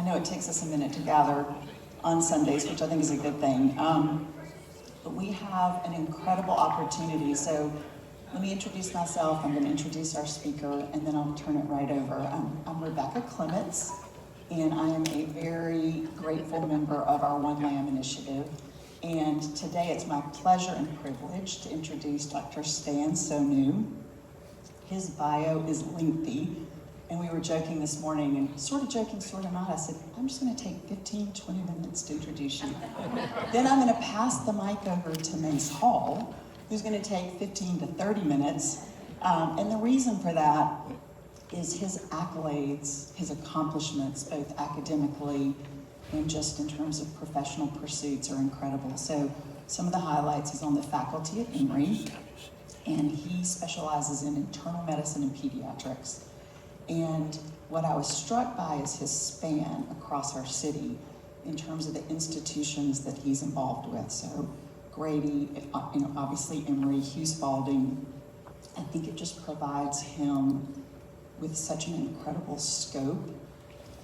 I know it takes us a minute to gather on Sundays, which I think is a good thing. But we have an incredible opportunity. So let me introduce myself. I'm going to introduce our speaker, and then I'll turn it right over. I'm Rebecca Clements, and I am a very grateful member of our One Lamb initiative. And today it's my pleasure and privilege to introduce Dr. Stan Sonu. His bio is lengthy, and we were joking this morning, and sort of joking, sort of not. I said, I'm just going to take 15, 20 minutes to introduce you. Then I'm going to pass the mic over to Mace Hall, who's going to take 15 to 30 minutes. And the reason for that is his accolades, his accomplishments, both academically and just in terms of professional pursuits, are incredible. So some of the highlights is on the faculty at Emory, and he specializes in internal medicine and pediatrics. And what I was struck by is his span across our city in terms of the institutions that he's involved with. So Grady, obviously Emory, Hughes Spalding. I think it just provides him with such an incredible scope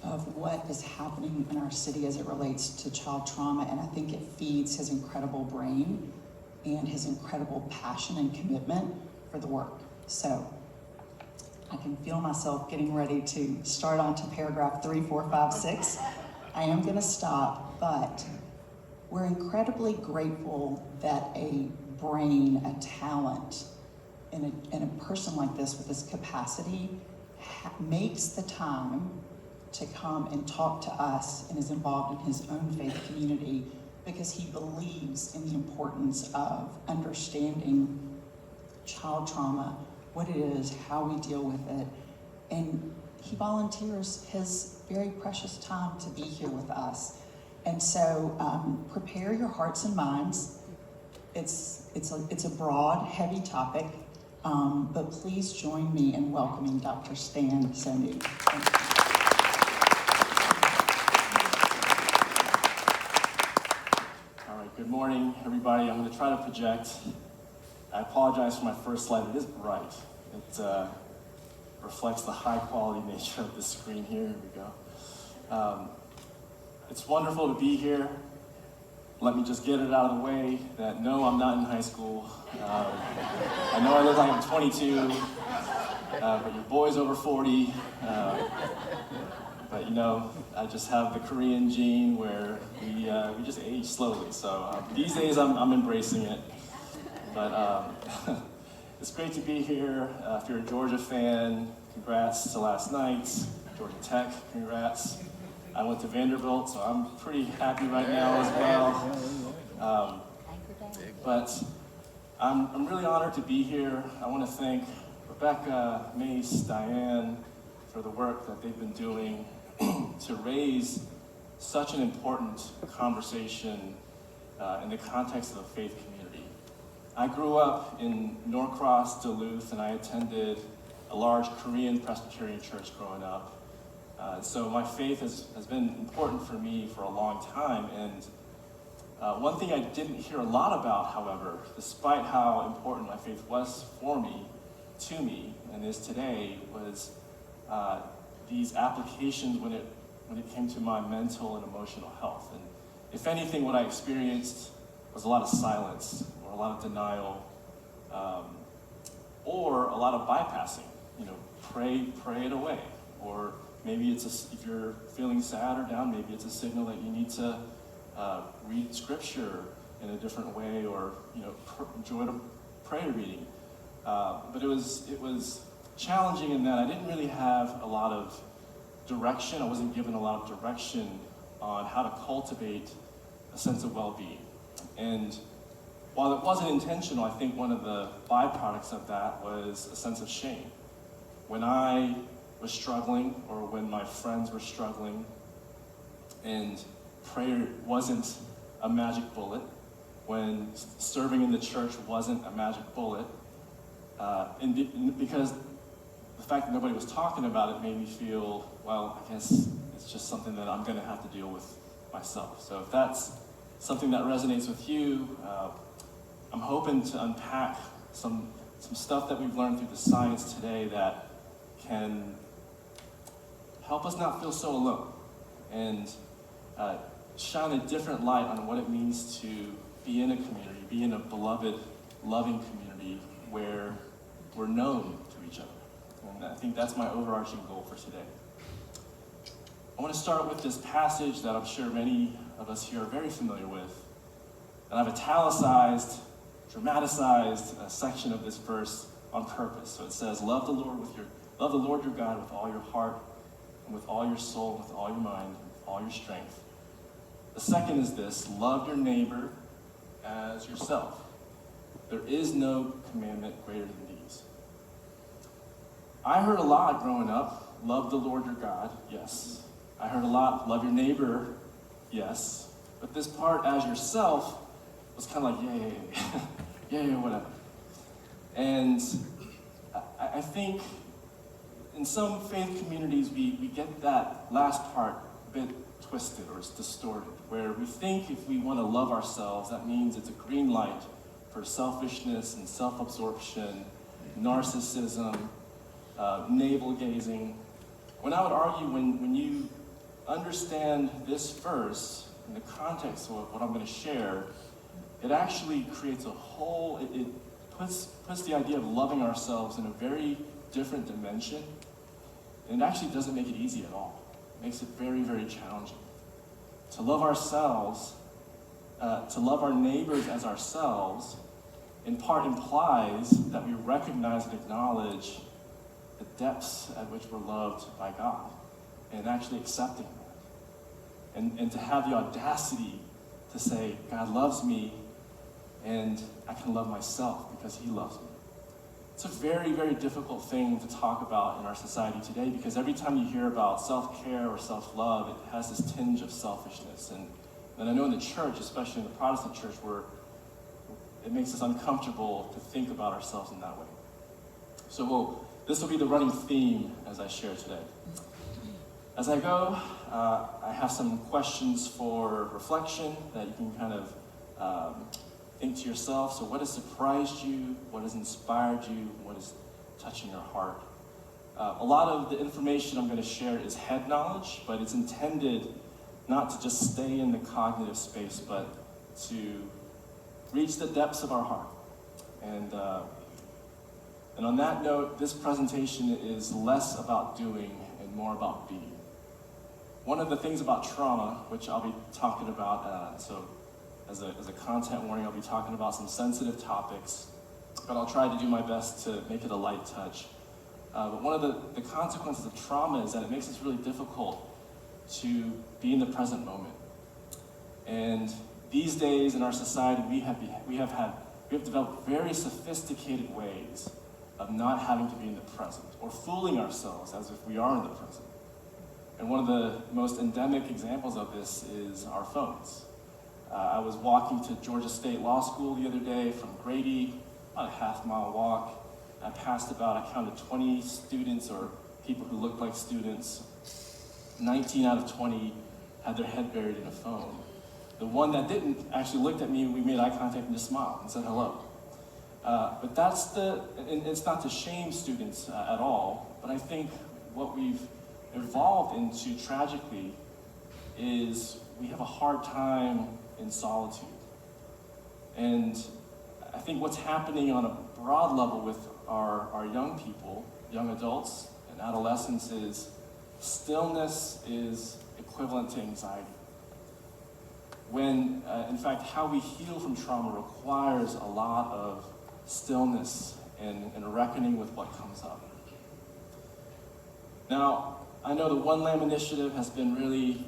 of what is happening in our city as it relates to child trauma, and I think it feeds his incredible brain and his incredible passion and commitment for the work. So I can feel myself getting ready to start on to paragraph 3, 4, 5, 6. I am going to stop, but we're incredibly grateful that a brain, a talent, and a person like this with this capacity makes the time to come and talk to us and is involved in his own faith community because he believes in the importance of understanding child trauma, what it is, how we deal with it, and he volunteers his very precious time to be here with us. And so prepare your hearts and minds. It's a broad, heavy topic, but please join me in welcoming Dr. Stan Sonu. Thank you. Good morning, everybody. I'm going to try to project. I apologize for my first slide. It is bright. It reflects the high-quality nature of the screen here. Here we go. It's wonderful to be here. Let me just get it out of the way that no, I'm not in high school. I know I look like I'm 22, but your boy's over 40. But I just have the Korean gene where we just age slowly. So these days I'm embracing it. But it's great to be here. If you're a Georgia fan, congrats to last night. Georgia Tech, congrats. I went to Vanderbilt, so I'm pretty happy right now as well. But I'm really honored to be here. I want to thank Rebecca, Mace, Diane for the work that they've been doing to raise such an important conversation in the context of the faith community. I grew up in Norcross, Duluth, and I attended a large Korean Presbyterian church growing up. So my faith has been important for me for a long time. And one thing I didn't hear a lot about, however, despite how important my faith was for me, to me, and is today, was these applications when it came to my mental and emotional health. And if anything, what I experienced was a lot of silence, or a lot of denial, or a lot of bypassing. Pray it away. Or maybe if you're feeling sad or down, maybe it's a signal that you need to read scripture in a different way, or enjoy a prayer reading. But it was challenging in that I didn't really have a lot of direction. I wasn't given a lot of direction on how to cultivate a sense of well-being. And while it wasn't intentional, I think one of the byproducts of that was a sense of shame. When I was struggling, or when my friends were struggling, and prayer wasn't a magic bullet, when serving in the church wasn't a magic bullet, because the fact that nobody was talking about it made me feel, well, I guess it's just something that I'm going to have to deal with myself. So if that's something that resonates with you, I'm hoping to unpack some stuff that we've learned through the science today that can help us not feel so alone. and shine a different light on what it means to be in a community, be in a beloved, loving community where we're known to each other. And I think that's my overarching goal for today. I want to start with this passage that I'm sure many of us here are very familiar with. And I've italicized, dramatized a section of this verse on purpose. So it says, love the Lord your God with all your heart, and with all your soul, with all your mind, and with all your strength. The second is this, love your neighbor as yourself. There is no commandment greater than these. I heard a lot growing up, love the Lord your God, yes. I heard a lot, love your neighbor, yes. But this part, as yourself, was kind of like, yeah, whatever. And I think in some faith communities, we get that last part a bit twisted or it's distorted, where we think if we want to love ourselves, that means it's a green light for selfishness and self-absorption, narcissism, navel-gazing. When I would argue, when you understand this verse in the context of what I'm going to share, it actually creates a whole, it puts the idea of loving ourselves in a very different dimension. And it actually doesn't make it easy at all. It makes it very, very challenging. To love ourselves, to love our neighbors as ourselves, in part implies that we recognize and acknowledge the depths at which we're loved by God, and actually accepting that. And to have the audacity to say, God loves me, and I can love myself because he loves me. It's a very, very difficult thing to talk about in our society today, because every time you hear about self-care or self-love, it has this tinge of selfishness. And I know in the church, especially in the Protestant church, where it makes us uncomfortable to think about ourselves in that way. So this will be the running theme as I share today. As I go, I have some questions for reflection that you can kind of think to yourself. So what has surprised you? What has inspired you? What is touching your heart? A lot of the information I'm going to share is head knowledge, but it's intended not to just stay in the cognitive space, but to reach the depths of our heart. And on that note, this presentation is less about doing and more about being. One of the things about trauma, which I'll be talking about, so as a content warning, I'll be talking about some sensitive topics, but I'll try to do my best to make it a light touch. But one of the consequences of trauma is that it makes it really difficult to be in the present moment. And these days in our society, we have developed very sophisticated ways of not having to be in the present, or fooling ourselves as if we are in the present. And one of the most endemic examples of this is our phones. I was walking to Georgia State Law School the other day from Grady, about a half-mile walk. I counted 20 students or people who looked like students. 19 out of 20 had their head buried in a phone. The one that didn't actually looked at me, and we made eye contact and just smiled and said hello. But and it's not to shame students at all, but I think what we've evolved into tragically is we have a hard time in solitude. And I think what's happening on a broad level with our young people, young adults and adolescents, is stillness is equivalent to anxiety. When, in fact, how we heal from trauma requires a lot of stillness and reckoning with what comes up. Now, I know the One Lamb Initiative has been really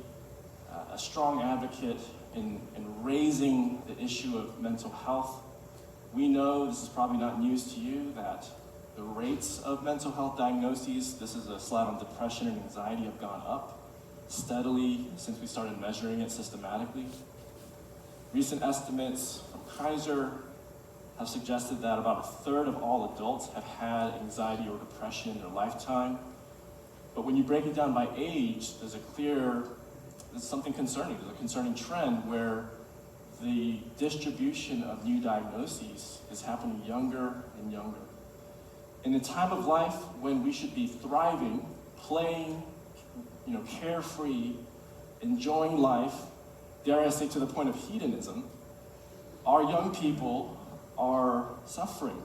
a strong advocate in raising the issue of mental health. We know, this is probably not news to you, that the rates of mental health diagnoses, this is a slide on depression and anxiety, have gone up steadily since we started measuring it systematically. Recent estimates from Kaiser have suggested that about a third of all adults have had anxiety or depression in their lifetime. But when you break it down by age, there's something concerning. There's a concerning trend where the distribution of new diagnoses is happening younger and younger. In a time of life when we should be thriving, playing, carefree, enjoying life, dare I say to the point of hedonism, our young people are suffering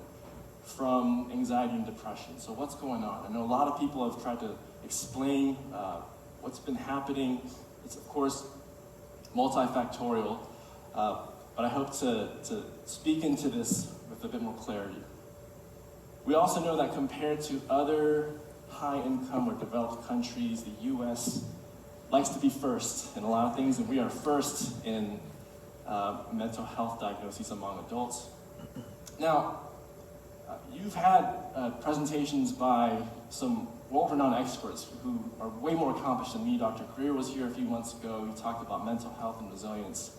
from anxiety and depression. So what's going on? I know a lot of people have tried to explain what's been happening. It's of course multifactorial, but I hope to speak into this with a bit more clarity. We also know that compared to other high-income or developed countries, the US likes to be first in a lot of things, and we are first in mental health diagnoses among adults. Now, you've had presentations by some world-renowned experts who are way more accomplished than me. Dr. Greer was here a few months ago. He talked about mental health and resilience.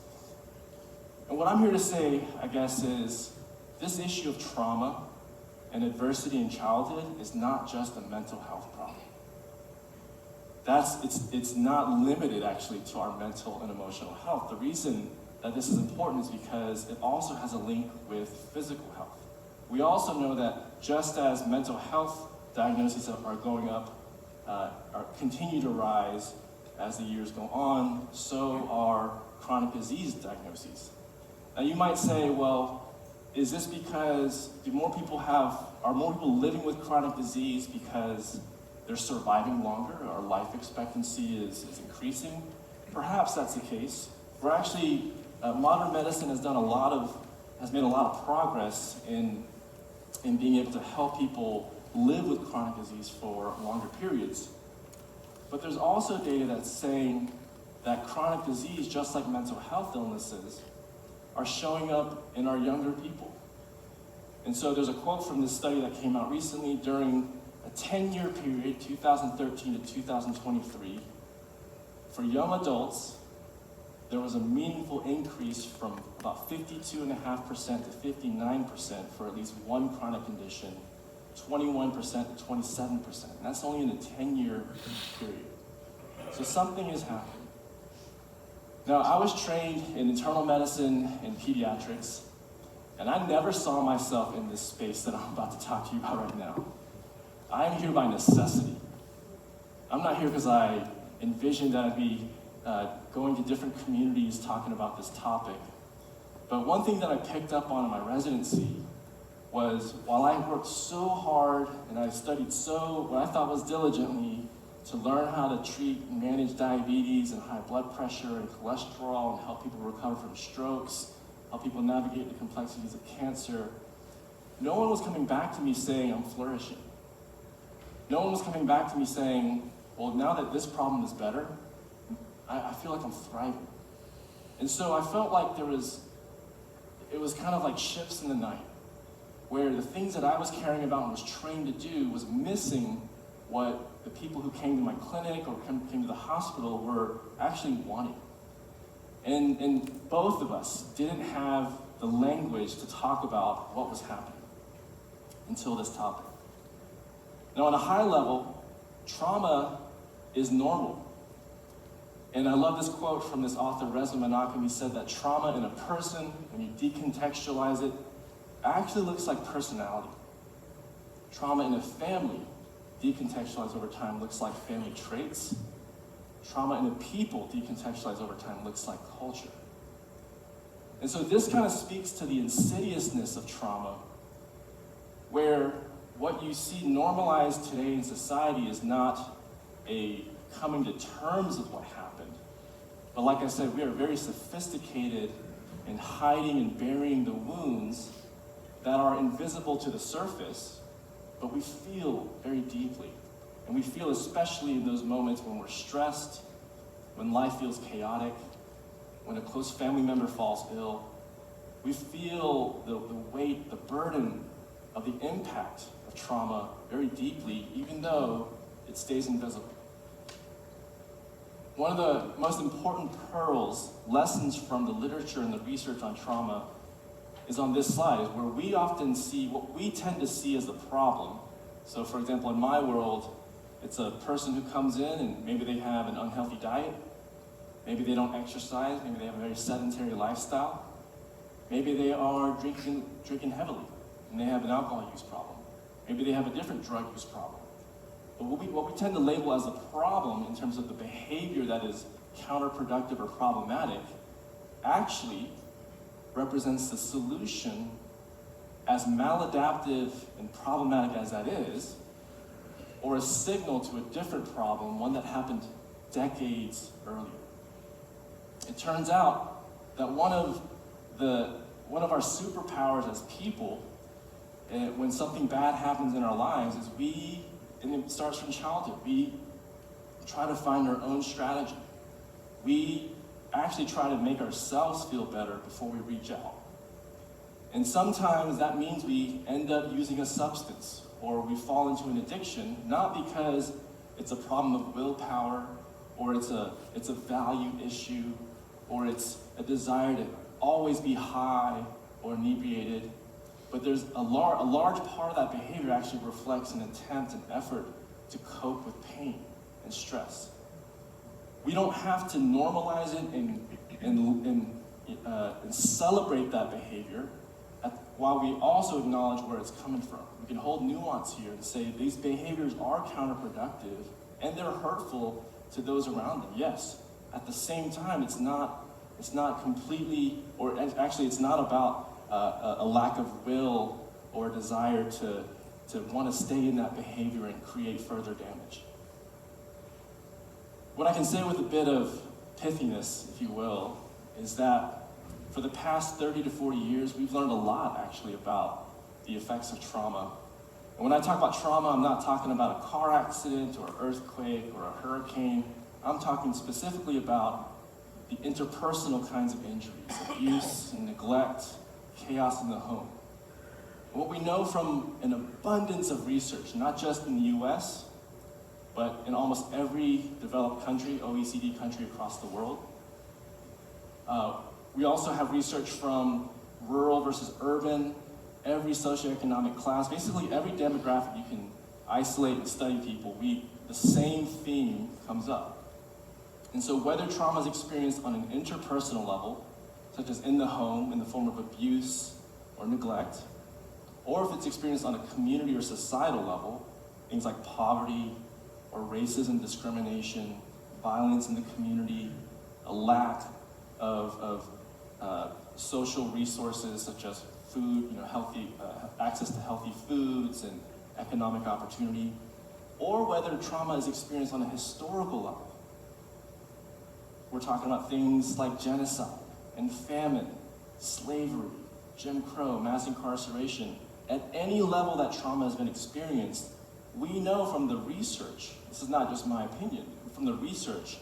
And what I'm here to say, I guess, is this issue of trauma and adversity in childhood is not just a mental health problem. It's not limited, actually, to our mental and emotional health. The reason that this is important is because it also has a link with physical health. We also know that just as mental health diagnoses are going up, continue to rise as the years go on, so are chronic disease diagnoses. Now you might say, well, is this because are more people living with chronic disease because they're surviving longer, or life expectancy is increasing? Perhaps that's the case. We're actually, modern medicine has made a lot of progress in being able to help people live with chronic disease for longer periods. But there's also data that's saying that chronic disease, just like mental health illnesses, are showing up in our younger people. And so there's a quote from this study that came out recently. During a 10-year period, 2013 to 2023, for young adults, there was a meaningful increase from about 52.5% to 59% for at least one chronic condition, 21% to 27%. And that's only in a 10-year period. So something is happening. Now, I was trained in internal medicine and pediatrics, and I never saw myself in this space that I'm about to talk to you about right now. I am here by necessity. I'm not here because I envisioned that I'd be going to different communities talking about this topic. But one thing that I picked up on in my residency was, while I worked so hard and I studied what I thought was diligently to learn how to treat and manage diabetes and high blood pressure and cholesterol and help people recover from strokes, help people navigate the complexities of cancer, no one was coming back to me saying I'm flourishing. No one was coming back to me saying, well, now that this problem is better, I feel like I'm thriving. And so I felt like it was kind of like ships in the night, where the things that I was caring about and was trained to do was missing what the people who came to my clinic or came to the hospital were actually wanting. And both of us didn't have the language to talk about what was happening until this topic. Now, on a high level, trauma is normal. And I love this quote from this author, Reza Menachem. He said that trauma in a person, when you decontextualize it, actually looks like personality. Trauma in a family, decontextualized over time, looks like family traits. Trauma in a people, decontextualized over time, looks like culture. And so this kind of speaks to the insidiousness of trauma, where what you see normalized today in society is not a coming to terms with what happened. But like I said, we are very sophisticated in hiding and burying the wounds that are invisible to the surface, but we feel very deeply. And we feel especially in those moments when we're stressed, when life feels chaotic, when a close family member falls ill. We feel the weight, the burden of the impact of trauma very deeply, even though it stays invisible. One of the most important pearls, lessons from the literature and the research on trauma, is on this slide, is where we often see what we tend to see as the problem. So for example, in my world, it's a person who comes in and maybe they have an unhealthy diet, maybe they don't exercise, maybe they have a very sedentary lifestyle, maybe they are drinking heavily and they have an alcohol use problem, maybe they have a different drug use problem. But what we tend to label as a problem in terms of the behavior that is counterproductive or problematic actually represents the solution, as maladaptive and problematic as that is, or a signal to a different problem, one that happened decades earlier. It turns out that one of our superpowers as people, when something bad happens in our lives, is and it starts from childhood, we try to find our own strategy. We actually try to make ourselves feel better before we reach out. And sometimes that means we end up using a substance, or we fall into an addiction, not because it's a problem of willpower, or it's a value issue, or it's a desire to always be high or inebriated, but there's a large part of that behavior actually reflects an attempt and effort to cope with pain and stress. We don't have to normalize it and celebrate that behavior, while we also acknowledge where it's coming from. We can hold nuance here and say these behaviors are counterproductive and they're hurtful to those around them. Yes, at the same time, it's not completely, or actually it's not about a lack of will or a desire to want to stay in that behavior and create further damage. What I can say with a bit of pithiness, if you will, is that for the past 30 to 40 years, we've learned a lot actually about the effects of trauma. And when I talk about trauma, I'm not talking about a car accident or an earthquake or a hurricane. I'm talking specifically about the interpersonal kinds of injuries, abuse and neglect, chaos in the home. And what we know from an abundance of research, not just in the US, but in almost every developed country, OECD country across the world. We also have research from rural versus urban, every socioeconomic class, basically every demographic you can isolate and study people, the same theme comes up. And so whether trauma is experienced on an interpersonal level, such as in the home in the form of abuse or neglect, or if it's experienced on a community or societal level, things like poverty or racism, discrimination, violence in the community, a lack of social resources such as food, healthy access to healthy foods and economic opportunity, or whether trauma is experienced on a historical level. We're talking about things like genocide and famine, slavery, Jim Crow, mass incarceration. At any level that trauma has been experienced, we know from the research, this is not just my opinion, from the research,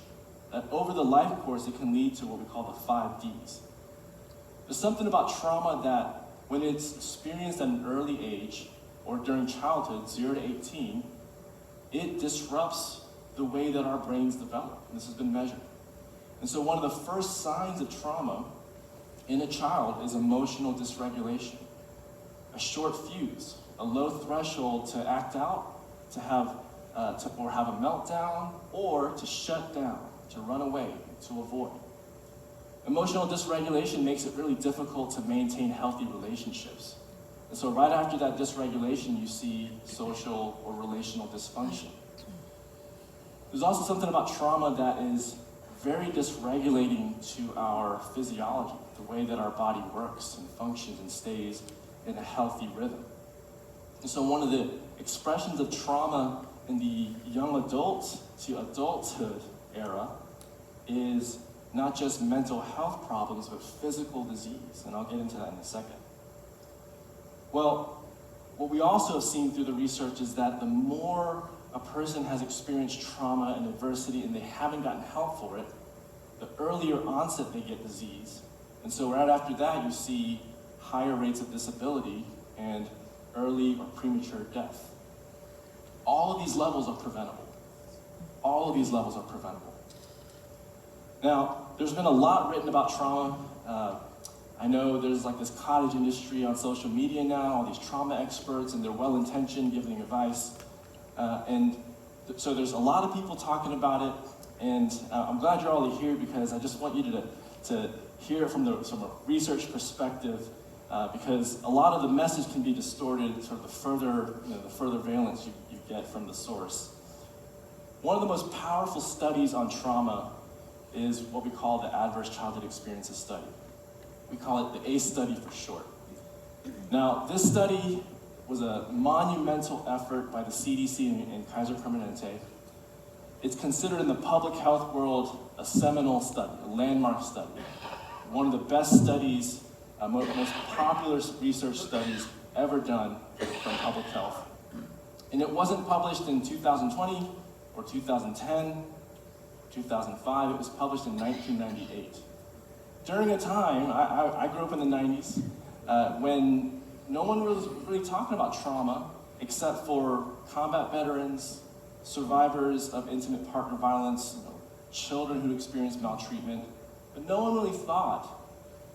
that over the life course it can lead to what we call the 5 Ds. There's something about trauma that when it's experienced at an early age or during childhood, 0 to 18, it disrupts the way that our brains develop. And this has been measured. And so one of the first signs of trauma in a child is emotional dysregulation. A short fuse, a low threshold to act out, to have a meltdown, or to shut down, to run away, to avoid. Emotional dysregulation makes it really difficult to maintain healthy relationships. And so right after that dysregulation, you see social or relational dysfunction. There's also something about trauma that is very dysregulating to our physiology, the way that our body works and functions and stays in a healthy rhythm. And so one of the expressions of trauma in the young adult to adulthood era is not just mental health problems, but physical disease, and I'll get into that in a second. Well, what we also have seen through the research is that the more a person has experienced trauma and adversity and they haven't gotten help for it, the earlier onset they get disease. And so right after that, you see higher rates of disability and early or premature death. All of these levels are preventable. All of these levels are preventable. Now, there's been a lot written about trauma. I know there's like this cottage industry on social media now, all these trauma experts, and they're well-intentioned, giving advice. So there's a lot of people talking about it, and I'm glad you're all here because I just want you to hear it from a research perspective, because a lot of the message can be distorted, sort of the further valence you get from the source. One of the most powerful studies on trauma is what we call the Adverse Childhood Experiences Study. We call it the ACE study for short. Now, this study was a monumental effort by the CDC and Kaiser Permanente. It's considered in the public health world a seminal study, a landmark study, one of the best studies, most popular research studies ever done from public health. And it wasn't published in 2020 or 2010, 2005, it was published in 1998. During a time, I grew up in the 90s, when no one was really talking about trauma except for combat veterans, survivors of intimate partner violence, children who experienced maltreatment. But no one really thought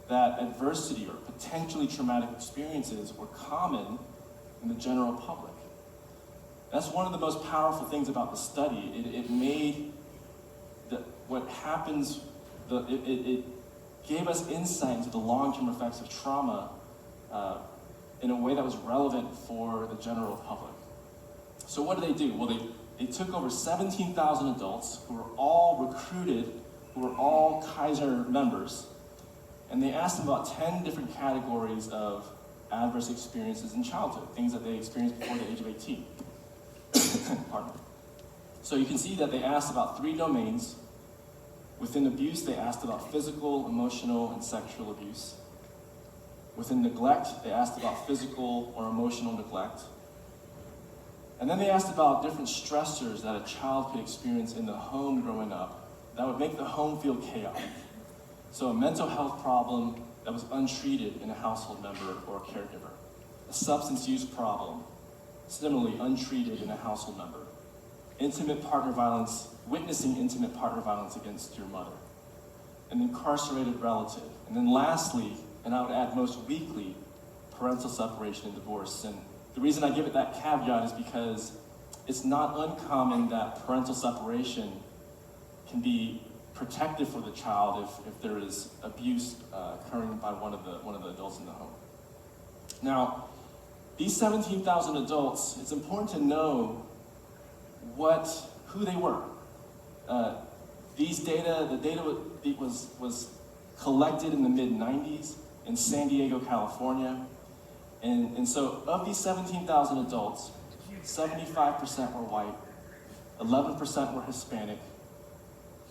that adversity or potentially traumatic experiences were common in the general public. That's one of the most powerful things about the study. It made what happens, it gave us insight into the long-term effects of trauma in a way that was relevant for the general public. So what did they do? Well, they took over 17,000 adults who were all recruited, who were all Kaiser members, and they asked them about 10 different categories of adverse experiences in childhood, things that they experienced before the age of 18. Pardon me. So you can see that they asked about 3 domains. Within abuse, they asked about physical, emotional, and sexual abuse. Within neglect, they asked about physical or emotional neglect. And then they asked about different stressors that a child could experience in the home growing up that would make the home feel chaotic. So a mental health problem that was untreated in a household member or a caregiver. A substance use problem, similarly untreated in a household member. Intimate partner violence, witnessing intimate partner violence against your mother. An incarcerated relative. And then lastly, and I would add most weakly, parental separation and divorce. And the reason I give it that caveat is because it's not uncommon that parental separation can be protective for the child if there is abuse occurring by one of the adults in the home. Now, these 17,000 adults, it's important to know who they were. The data was collected in the mid-90s in San Diego, California. And so of these 17,000 adults, 75% were white, 11% were Hispanic,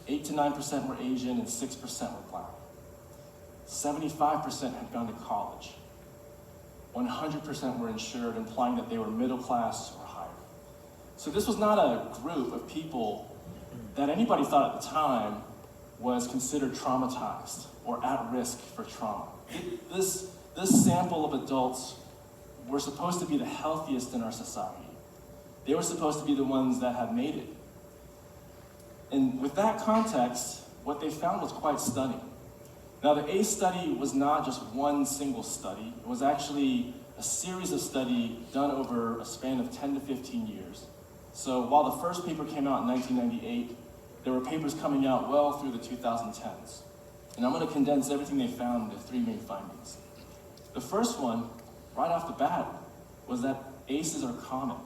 8 to 9% were Asian, and 6% were black. 75% had gone to college. 100% were insured, implying that they were middle class or higher. So this was not a group of people that anybody thought at the time was considered traumatized or at risk for trauma. This sample of adults were supposed to be the healthiest in our society. They were supposed to be the ones that had made it. And with that context, what they found was quite stunning. Now, the ACE study was not just one single study. It was actually a series of studies done over a span of 10 to 15 years. So while the first paper came out in 1998, there were papers coming out well through the 2010s. And I'm going to condense everything they found into 3 main findings. The first one, right off the bat, was that ACEs are common.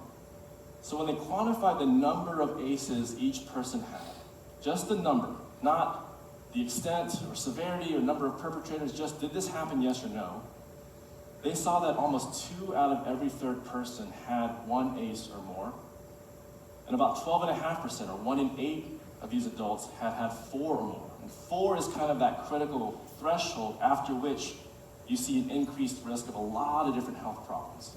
So when they quantified the number of ACEs each person had, just the number, not the extent or severity or number of perpetrators, just did this happen, yes or no, they saw that almost 2 out of every 3rd person had 1 ACE or more, and about 12.5%, or 1 in 8 of these adults had 4 or more. And 4 is kind of that critical threshold after which you see an increased risk of a lot of different health problems.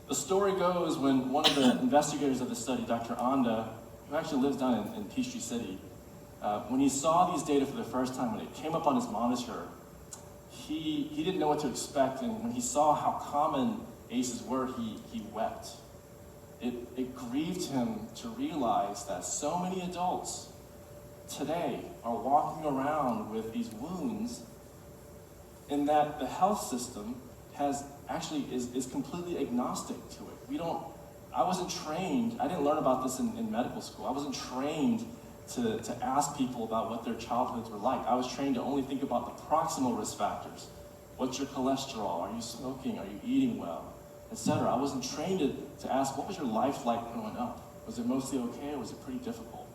The story goes when one of the investigators of the study, Dr. Anda, who actually lives down in Peachtree City, when he saw these data for the first time, when it came up on his monitor, he didn't know what to expect, and when he saw how common ACEs were, he wept. It grieved him to realize that so many adults today are walking around with these wounds, and that the health system is completely agnostic to it. I wasn't trained, I didn't learn about this in medical school. I wasn't trained to ask people about what their childhoods were like. I was trained to only think about the proximal risk factors. What's your cholesterol? Are you smoking? Are you eating well? Etc. I wasn't trained to ask, what was your life like growing up? Was it mostly okay or was it pretty difficult?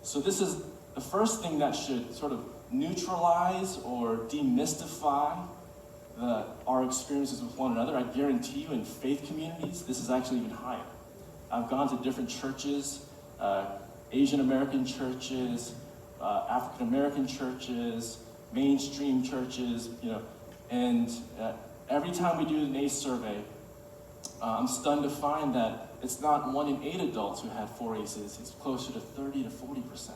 So this is the first thing that should sort of neutralize or demystify our experiences with one another, I guarantee you in faith communities, this is actually even higher. I've gone to different churches, Asian American churches, African American churches, mainstream churches, and every time we do an ACE survey, I'm stunned to find that it's not 1 in 8 adults who had 4 ACEs, it's closer to 30 to 40%.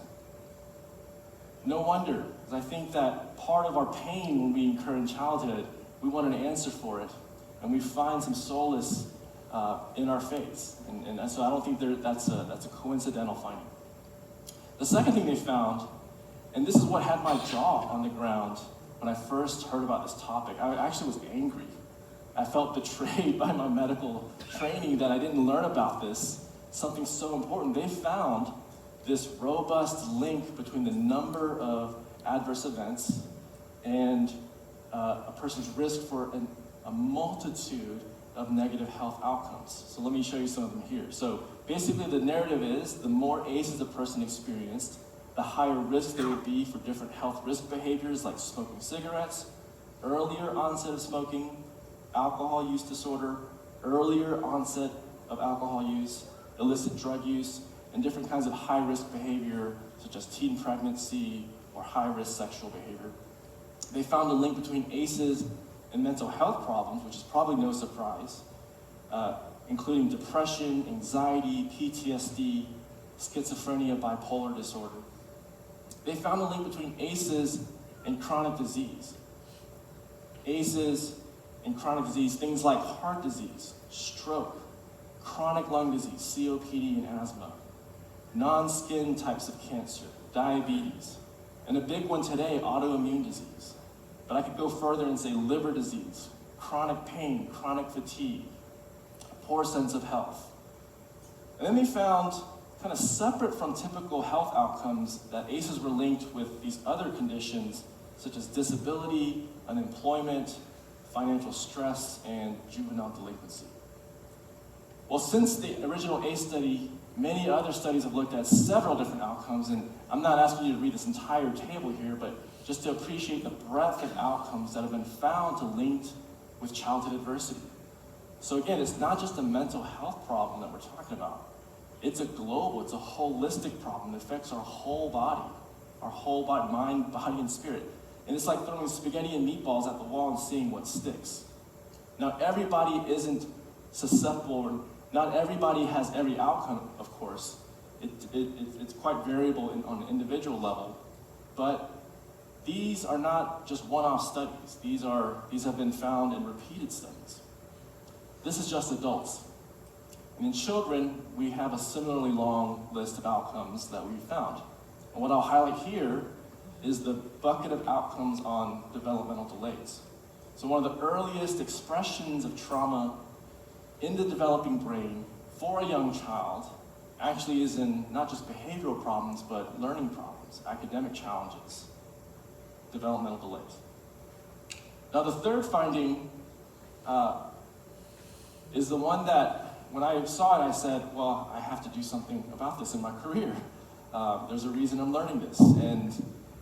No wonder, because I think that part of our pain when we incur in childhood, we want an answer for it, and we find some solace in our faith. And so I don't think that's a coincidental finding. The second thing they found, and this is what had my jaw on the ground when I first heard about this topic, I actually was angry. I felt betrayed by my medical training that I didn't learn about this, something so important. They found this robust link between the number of adverse events and a person's risk for a multitude of negative health outcomes. So let me show you some of them here. So basically the narrative is the more ACEs a person experienced, the higher risk they would be for different health risk behaviors like smoking cigarettes, earlier onset of smoking, alcohol use disorder, earlier onset of alcohol use, illicit drug use, and different kinds of high-risk behavior such as teen pregnancy or high-risk sexual behavior. They found a link between ACEs and mental health problems, which is probably no surprise, including depression, anxiety, PTSD, schizophrenia, bipolar disorder. They found a link between ACEs and chronic disease. ACEs and chronic disease, things like heart disease, stroke, chronic lung disease, COPD and asthma, non-skin types of cancer, diabetes, and a big one today, autoimmune disease. But I could go further and say liver disease, chronic pain, chronic fatigue, a poor sense of health. And then they found, kind of separate from typical health outcomes, that ACEs were linked with these other conditions such as disability, unemployment, financial stress, and juvenile delinquency. Well, since the original ACE study, many other studies have looked at several different outcomes, and I'm not asking you to read this entire table here, but just to appreciate the breadth of outcomes that have been found to link with childhood adversity. So again, it's not just a mental health problem that we're talking about. It's a global, it's a holistic problem that affects our whole body, mind, body, and spirit. And it's like throwing spaghetti and meatballs at the wall and seeing what sticks. Now, everybody isn't susceptible, not everybody has every outcome, of course. It's quite variable on an individual level, but these are not just one-off studies. These have been found in repeated studies. This is just adults. And in children, we have a similarly long list of outcomes that we've found. And what I'll highlight here is the bucket of outcomes on developmental delays. So one of the earliest expressions of trauma in the developing brain for a young child actually is in not just behavioral problems, but learning problems, academic challenges, developmental delays. Now the third finding is the one that when I saw it, I said, well, I have to do something about this in my career. There's a reason I'm learning this. And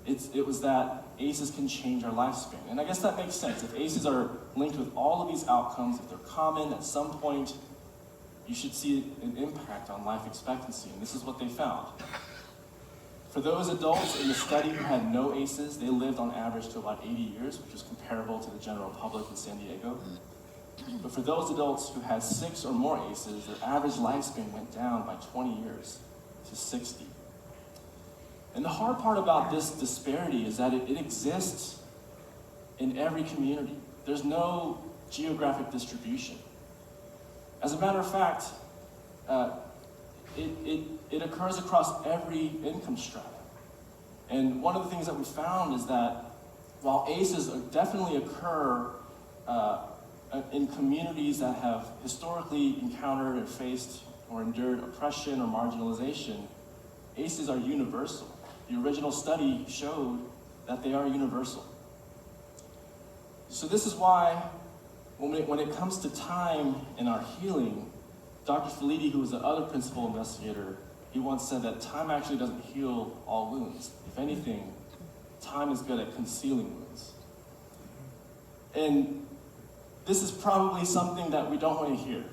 it was that ACEs can change our lifespan. And I guess that makes sense. If ACEs are linked with all of these outcomes, if they're common, at some point, you should see an impact on life expectancy. And this is what they found. For those adults in the study who had no ACEs, they lived on average to about 80 years, which is comparable to the general public in San Diego. But for those adults who had 6 or more ACEs, their average lifespan went down by 20 years to 60. And the hard part about this disparity is that it exists in every community. There's no geographic distribution. As a matter of fact, it occurs across every income strata. And one of the things that we found is that while ACEs definitely occur in communities that have historically encountered or faced or endured oppression or marginalization, ACEs are universal. The original study showed that they are universal. So this is why when it comes to time in our healing, Dr. Filiti, who was the other principal investigator, he once said that time actually doesn't heal all wounds. If anything, time is good at concealing wounds. And this is probably something that we don't want to hear.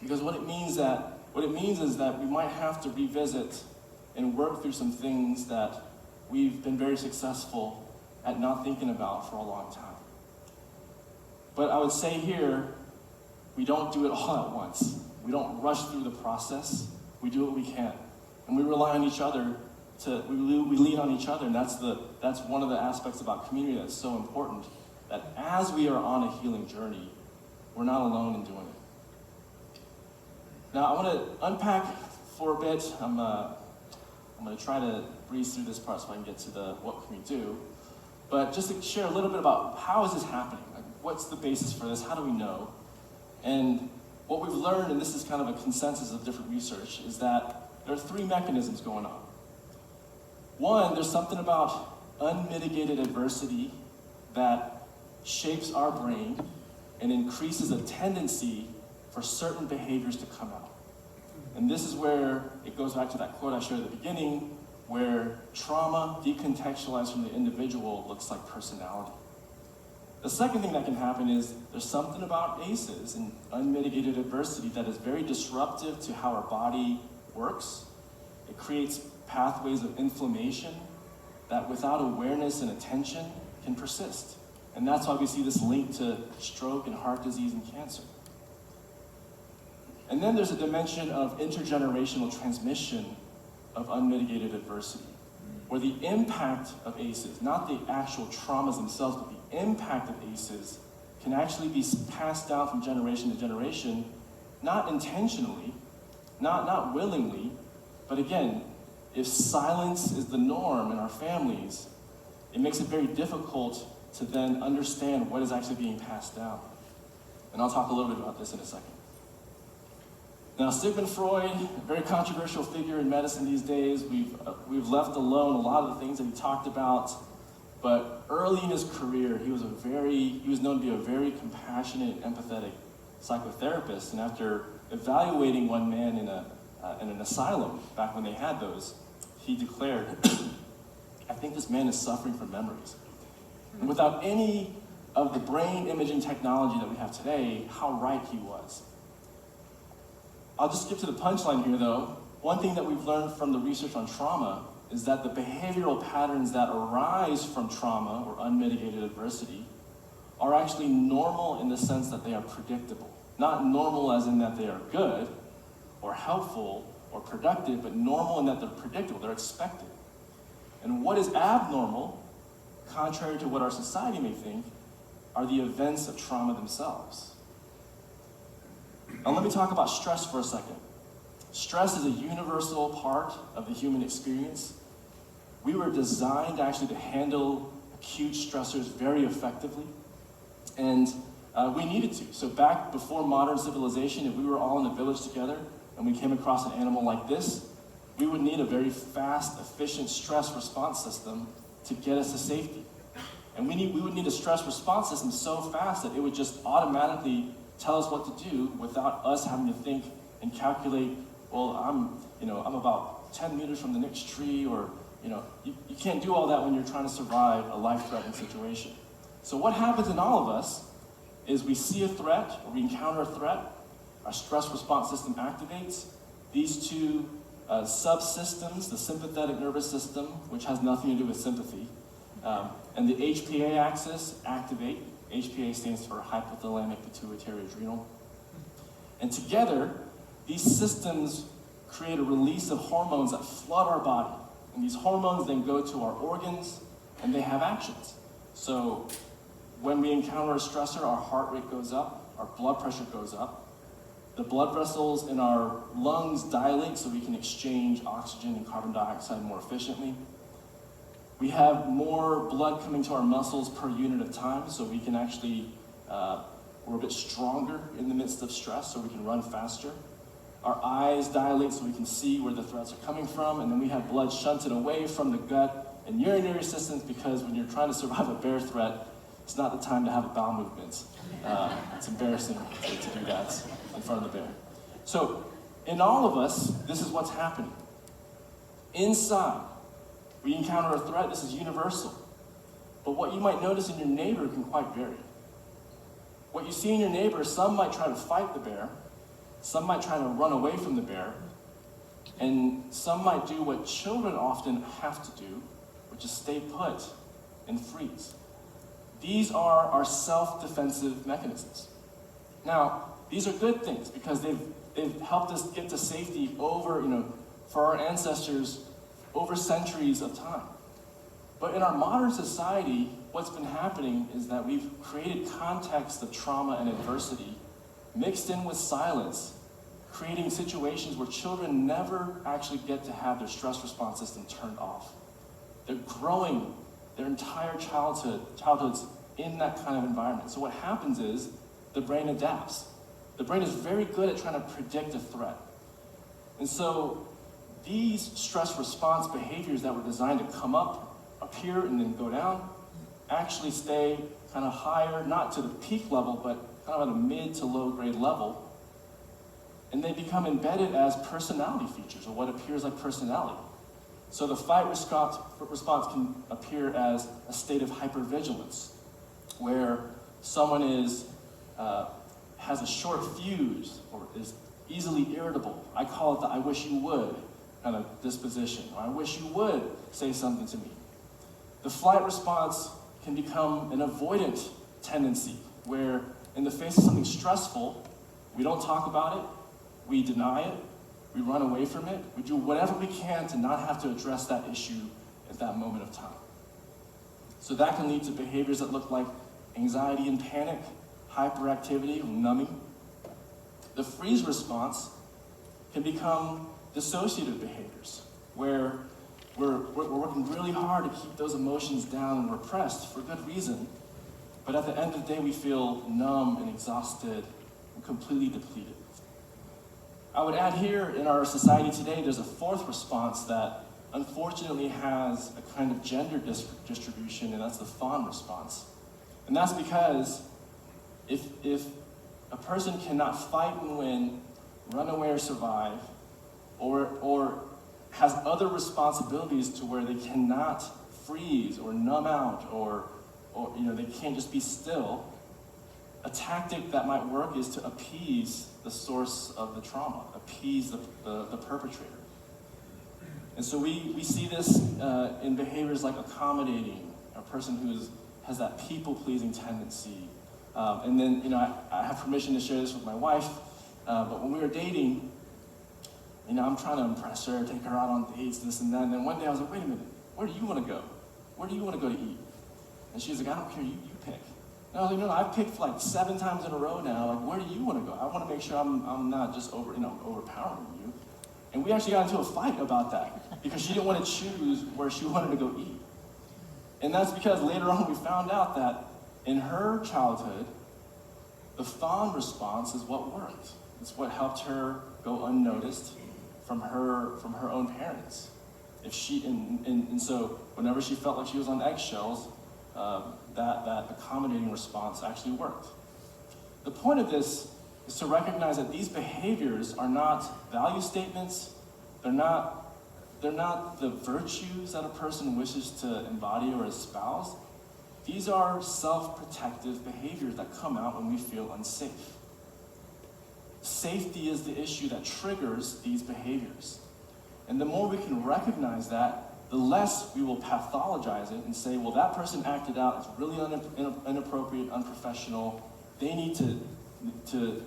Because what it means is that we might have to revisit and work through some things that we've been very successful at not thinking about for a long time. But I would say here, we don't do it all at once. We don't rush through the process. We do what we can. And we rely on each other we lean on each other, and that's one of the aspects about community that's so important, that as we are on a healing journey, we're not alone in doing it. Now, I want to unpack for a bit. I'm going to try to breeze through this part so I can get to the what can we do. But just to share a little bit about how is this happening? Like, what's the basis for this? How do we know? And what we've learned, and this is kind of a consensus of different research, is that there are three mechanisms going on. One, there's something about unmitigated adversity that shapes our brain and increases a tendency for certain behaviors to come out. And this is where it goes back to that quote I shared at the beginning, where trauma decontextualized from the individual looks like personality. The second thing that can happen is there's something about ACEs and unmitigated adversity that is very disruptive to how our body works. It creates pathways of inflammation that without awareness and attention can persist. And that's why we see this link to stroke and heart disease and cancer. And then there's a dimension of intergenerational transmission of unmitigated adversity, where the impact of ACEs, not the actual traumas themselves, but the impact of ACEs can actually be passed down from generation to generation, not intentionally, not willingly, but again, if silence is the norm in our families, it makes it very difficult to then understand what is actually being passed down. And I'll talk a little bit about this in a second. Now, Sigmund Freud, a very controversial figure in medicine these days. We've left alone a lot of the things that he talked about, but early in his career, he was known to be a very compassionate, empathetic psychotherapist. And after evaluating one man in an asylum, back when they had those, he declared, I think this man is suffering from memories. And without any of the brain imaging technology that we have today, how right he was. I'll just skip to the punchline here though. One thing that we've learned from the research on trauma is that the behavioral patterns that arise from trauma or unmitigated adversity are actually normal in the sense that they are predictable. Not normal as in that they are good or helpful or productive, but normal in that they're predictable, they're expected. And what is abnormal, contrary to what our society may think, are the events of trauma themselves. Now let me talk about stress for a second. Stress is a universal part of the human experience. We were designed actually to handle acute stressors very effectively, and we needed to. So back before modern civilization, if we were all in a village together and we came across an animal like this, we would need a very fast, efficient stress response system to get us to safety. And we would need a stress response system so fast that it would just automatically tell us what to do without us having to think and calculate, well, I'm about 10 meters from the next tree, or, you can't do all that when you're trying to survive a life-threatening situation. So what happens in all of us is we see a threat, or we encounter a threat, our stress response system activates. These two subsystems, the sympathetic nervous system, which has nothing to do with sympathy, and the HPA axis activate. HPA stands for hypothalamic pituitary adrenal. And together, these systems create a release of hormones that flood our body. And these hormones then go to our organs, and they have actions. So when we encounter a stressor, our heart rate goes up, our blood pressure goes up, the blood vessels in our lungs dilate so we can exchange oxygen and carbon dioxide more efficiently. We have more blood coming to our muscles per unit of time, so we can actually, we're a bit stronger in the midst of stress, so we can run faster. Our eyes dilate so we can see where the threats are coming from, and then we have blood shunted away from the gut and urinary systems, because when you're trying to survive a bear threat, it's not the time to have a bowel movement. It's embarrassing to do that in front of the bear. So in all of us, this is what's happening. Inside, we encounter a threat. This is universal. But what you might notice in your neighbor can quite vary. What you see in your neighbor, some might try to fight the bear, some might try to run away from the bear, and some might do what children often have to do, which is stay put and freeze. These are our self-defensive mechanisms. Now, these are good things because they've helped us get to safety over, for our ancestors over centuries of time. But in our modern society, what's been happening is that we've created context of trauma and adversity mixed in with silence, creating situations where children never actually get to have their stress response system turned off. They're growing their entire childhoods in that kind of environment. So what happens is the brain adapts. The brain is very good at trying to predict a threat. And so these stress response behaviors that were designed to come up, appear, and then go down, actually stay kind of higher, not to the peak level, but kind of at a mid to low grade level. And they become embedded as personality features, or what appears like personality. So the fight response can appear as a state of hypervigilance, where someone has a short fuse or is easily irritable. I call it the I wish you would kind of disposition, or I wish you would say something to me. The flight response can become an avoidant tendency, where in the face of something stressful, we don't talk about it, we deny it, we run away from it, we do whatever we can to not have to address that issue at that moment of time. So that can lead to behaviors that look like anxiety and panic, hyperactivity, or numbing. The freeze response can become dissociative behaviors, where we're working really hard to keep those emotions down and repressed for good reason, but at the end of the day we feel numb and exhausted and completely depleted. I would add here, in our society today, there's a fourth response that unfortunately has a kind of gender distribution, and that's the fawn response. And that's because if a person cannot fight and win, run away or survive, or has other responsibilities to where they cannot freeze or numb out, or they can't just be still, a tactic that might work is to appease the source of the trauma, appease the perpetrator. And so we see this in behaviors like accommodating, a person who has that people-pleasing tendency. And then, I have permission to share this with my wife, but when we were dating, I'm trying to impress her, take her out on dates, this and that. And then one day I was like, wait a minute, where do you want to go? Where do you want to go to eat? And she's like, I don't care, you pick. And I was like, no, I've picked like 7 times in a row now. Like, where do you want to go? I want to make sure I'm not just overpowering you. And we actually got into a fight about that because she didn't want to choose where she wanted to go eat. And that's because later on we found out that in her childhood, the fawn response is what worked. It's what helped her go unnoticed from her own parents. And so whenever she felt like she was on eggshells, that accommodating response actually worked. The point of this is to recognize that these behaviors are not value statements. They're not the virtues that a person wishes to embody or espouse. These are self-protective behaviors that come out when we feel unsafe. Safety is the issue that triggers these behaviors. And the more we can recognize that, the less we will pathologize it and say, well, that person acted out, it's really inappropriate, unprofessional. They need to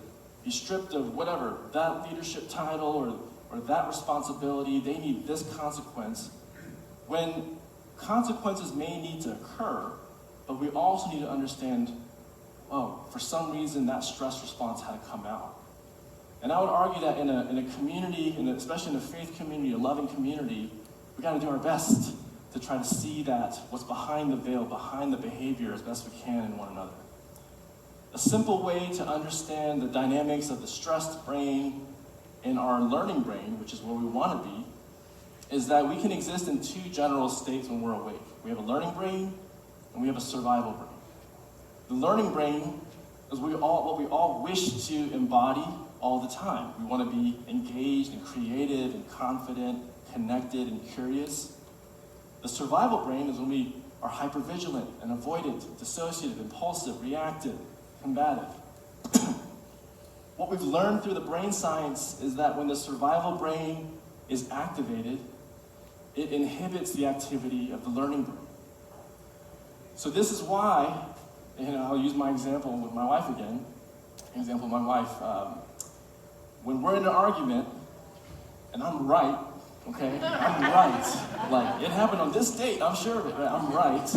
be stripped of whatever, that leadership title or that responsibility. They need this consequence. When consequences may need to occur, but we also need to understand, for some reason that stress response had to come out. And I would argue that in a community, especially in a faith community, a loving community, we got to do our best to try to see that, what's behind the veil, behind the behavior as best we can in one another. A simple way to understand the dynamics of the stressed brain and our learning brain, which is where we want to be, is that we can exist in 2 general states when we're awake. We have a learning brain and we have a survival brain. The learning brain is what we all wish to embody all the time. We want to be engaged and creative and confident, connected, and curious. The survival brain is when we are hypervigilant and avoidant, dissociative, impulsive, reactive, combative. What we've learned through the brain science is that when the survival brain is activated, it inhibits the activity of the learning brain. So this is why, I'll use my example with my wife again. When we're in an argument, and I'm right, okay? I'm right. Like, it happened on this date, I'm sure of it, right? I'm right.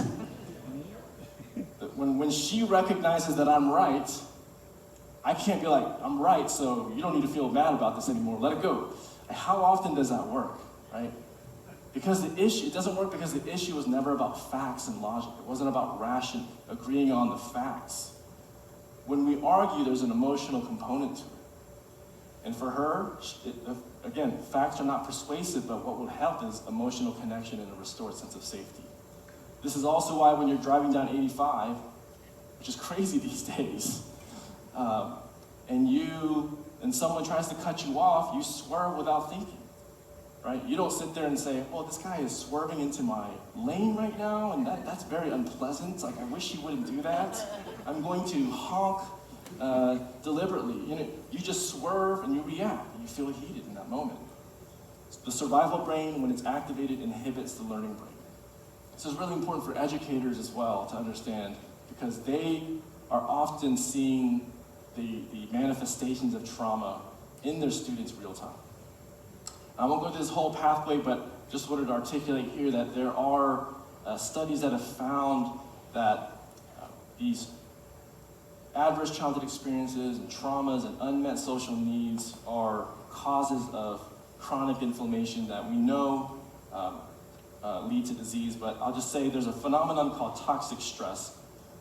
When she recognizes that I'm right, I can't be like, I'm right, so you don't need to feel bad about this anymore, let it go. How often does that work, right? Because it doesn't work because the issue was never about facts and logic. It wasn't about agreeing on the facts. When we argue, there's an emotional component to it. And for her, again, facts are not persuasive, but what would help is emotional connection and a restored sense of safety. This is also why when you're driving down 85, which is crazy these days, and someone tries to cut you off, you swerve without thinking, right? You don't sit there and say, well, this guy is swerving into my lane right now, and that's very unpleasant. Like, I wish he wouldn't do that. I'm going to honk deliberately. You just swerve and you react. You feel heated in that moment. The survival brain, when it's activated, inhibits the learning brain. This is really important for educators as well to understand, because they are often seeing the manifestations of trauma in their students real time. I won't go through this whole pathway, but just wanted to articulate here that there are studies that have found that these adverse childhood experiences and traumas and unmet social needs are causes of chronic inflammation that we know lead to disease, but I'll just say there's a phenomenon called toxic stress.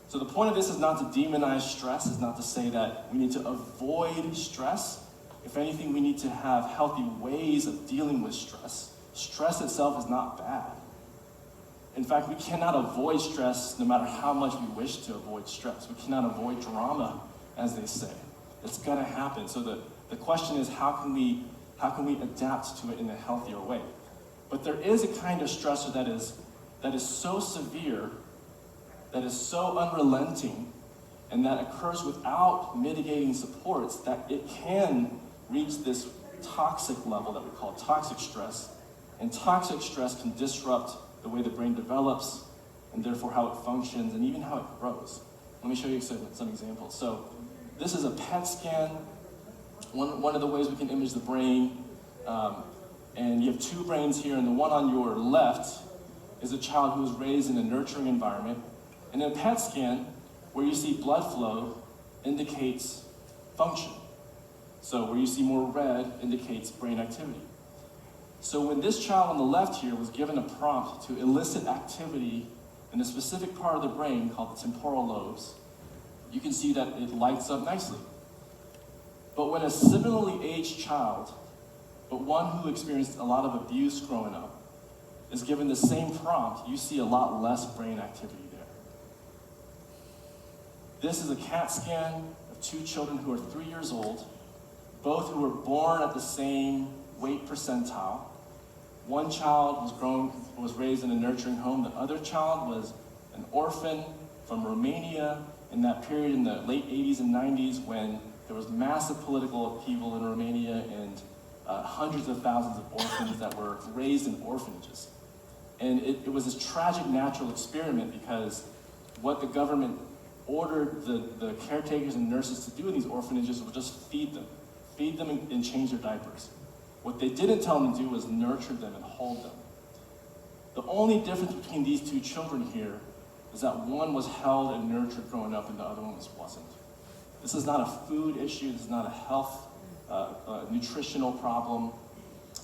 So the point of this is not to demonize stress, is not to say that we need to avoid stress. If anything, we need to have healthy ways of dealing with stress. Stress itself is not bad. In fact, we cannot avoid stress no matter how much we wish to avoid stress. We cannot avoid drama, as they say. It's gonna happen. So the question is, how can we adapt to it in a healthier way? But there is a kind of stressor that is so severe, that is so unrelenting, and that occurs without mitigating supports, that it can reach this toxic level that we call toxic stress. And toxic stress can disrupt the way the brain develops, and therefore how it functions, and even how it grows. Let me show you some examples. So this is a PET scan, one of the ways we can image the brain. And you have two brains here, and the one on your left is a child who was raised in a nurturing environment. And in a PET scan, where you see blood flow indicates function. So where you see more red indicates brain activity. So when this child on the left here was given a prompt to elicit activity in a specific part of the brain called the temporal lobes, you can see that it lights up nicely. But when a similarly aged child, but one who experienced a lot of abuse growing up, is given the same prompt, you see a lot less brain activity there. This is a CAT scan of two children who are 3 years old, both who were born at the same weight percentile. One child was raised in a nurturing home. The other child was an orphan from Romania in that period in the late 80s and 90s when there was massive political upheaval in Romania and hundreds of thousands of orphans that were raised in orphanages. And it was this tragic natural experiment because what the government ordered the caretakers and nurses to do in these orphanages was just feed them and change their diapers. What they didn't tell them to do was nurture them and hold them. The only difference between these two children here is that one was held and nurtured growing up and the other one wasn't. This is not a food issue, this is not a health, nutritional problem,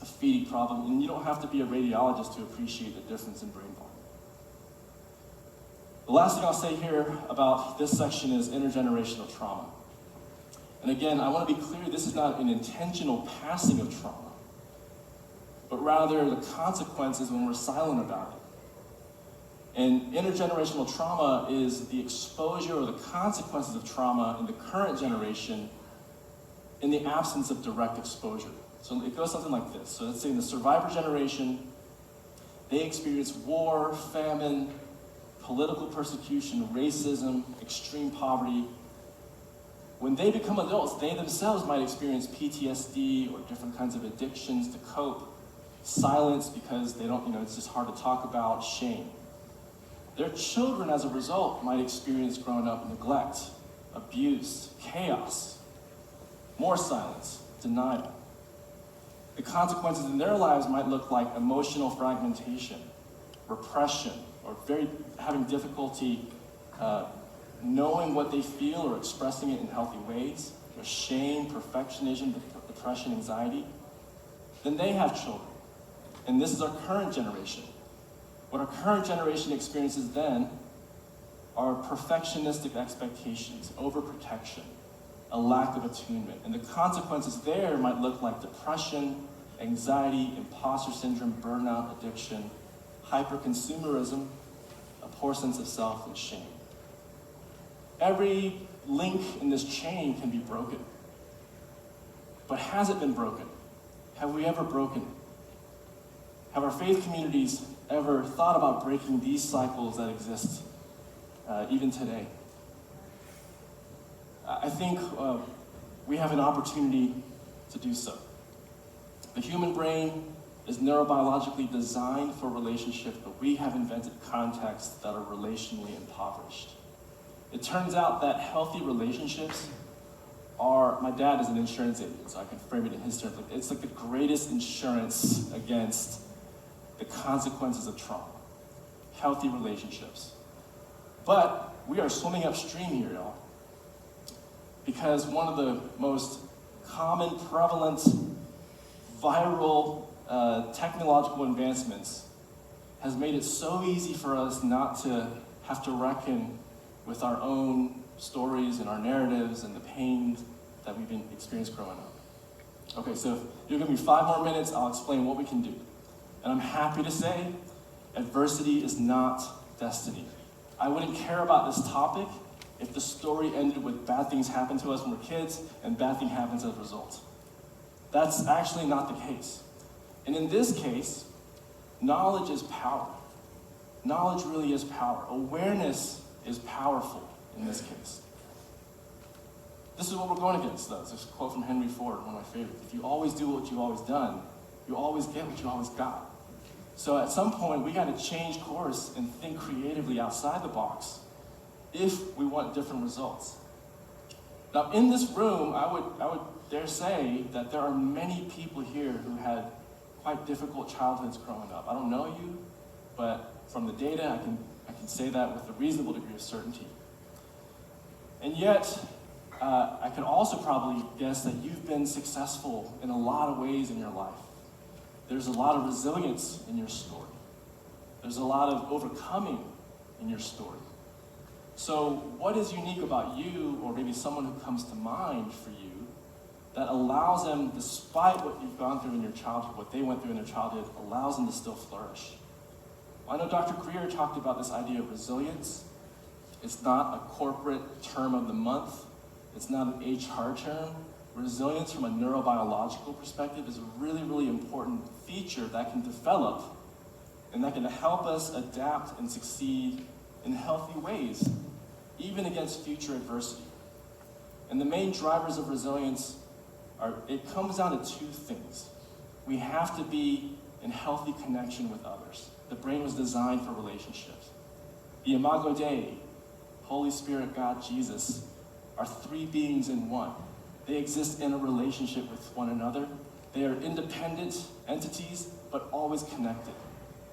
a feeding problem, and you don't have to be a radiologist to appreciate the difference in brain volume. The last thing I'll say here about this section is intergenerational trauma. And again, I want to be clear, this is not an intentional passing of trauma, but rather the consequences when we're silent about it. And intergenerational trauma is the exposure or the consequences of trauma in the current generation in the absence of direct exposure. So it goes something like this. So let's say in the survivor generation, they experience war, famine, political persecution, racism, extreme poverty. When they become adults, they themselves might experience PTSD or different kinds of addictions to cope, silence because they don't, it's just hard to talk about, shame. Their children, as a result, might experience growing up neglect, abuse, chaos, more silence, denial. The consequences in their lives might look like emotional fragmentation, repression, or having difficulty knowing what they feel or expressing it in healthy ways, or shame, perfectionism, depression, anxiety. Then they have children. And this is our current generation. What our current generation experiences then are perfectionistic expectations, overprotection, a lack of attunement. And the consequences there might look like depression, anxiety, imposter syndrome, burnout, addiction, hyperconsumerism, a poor sense of self, and shame. Every link in this chain can be broken. But has it been broken? Have we ever broken it? Have our faith communities ever thought about breaking these cycles that exist even today? I think we have an opportunity to do so. The human brain is neurobiologically designed for relationships, but we have invented contexts that are relationally impoverished. It turns out that healthy relationships are, my dad is an insurance agent, so I can frame it in his terms. It's like the greatest insurance against the consequences of trauma. Healthy relationships. But we are swimming upstream here, y'all. Because one of the most common, prevalent, viral technological advancements has made it so easy for us not to have to reckon with our own stories and our narratives and the pains that we've been experienced growing up. Okay, so if you'll give me 5 more minutes, I'll explain what we can do. And I'm happy to say, adversity is not destiny. I wouldn't care about this topic if the story ended with bad things happen to us when we're kids and bad thing happens as a result. That's actually not the case. And in this case, knowledge is power. Knowledge really is power. Awareness is powerful in this case. This is what we're going against, though. This quote from Henry Ford, one of my favorites. If you always do what you've always done, you always get what you always got. So at some point, we got to change course and think creatively outside the box if we want different results. Now, in this room, I would dare say that there are many people here who had quite difficult childhoods growing up. I don't know you, but from the data, I can say that with a reasonable degree of certainty. And yet, I can also probably guess that you've been successful in a lot of ways in your life. There's a lot of resilience in your story. There's a lot of overcoming in your story. So what is unique about you, or maybe someone who comes to mind for you, that allows them, despite what you've gone through in your childhood, what they went through in their childhood, allows them to still flourish? I know Dr. Greer talked about this idea of resilience. It's not a corporate term of the month. It's not an HR term. Resilience from a neurobiological perspective is a really, really important feature that can develop and that can help us adapt and succeed in healthy ways, even against future adversity. And the main drivers of resilience it comes down to 2 things. We have to be in healthy connection with others. The brain was designed for relationships. The Imago Dei, Holy Spirit, God, Jesus, are 3 beings in one. They exist in a relationship with one another. They are independent entities, but always connected.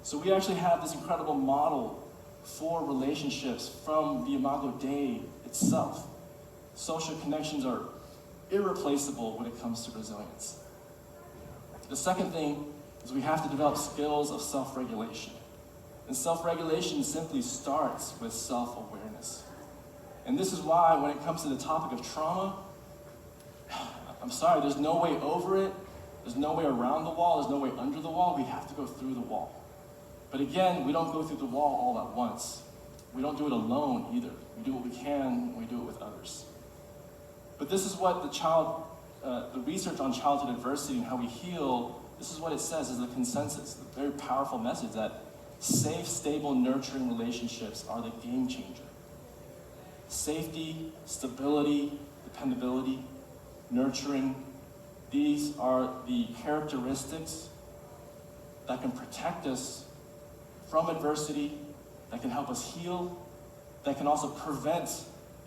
So we actually have this incredible model for relationships from the Imago Dei itself. Social connections are irreplaceable when it comes to resilience. The second thing is we have to develop skills of self-regulation. And self-regulation simply starts with self-awareness. And this is why when it comes to the topic of trauma, I'm sorry, there's no way over it. There's no way around the wall. There's no way under the wall. We have to go through the wall. But again, we don't go through the wall all at once. We don't do it alone either. We do what we can, and we do it with others. But this is what the child the research on childhood adversity and how we heal, this is what it says is the consensus, a very powerful message that safe, stable, nurturing relationships are the game changer. Safety, stability, dependability, nurturing, these are the characteristics that can protect us from adversity, that can help us heal, that can also prevent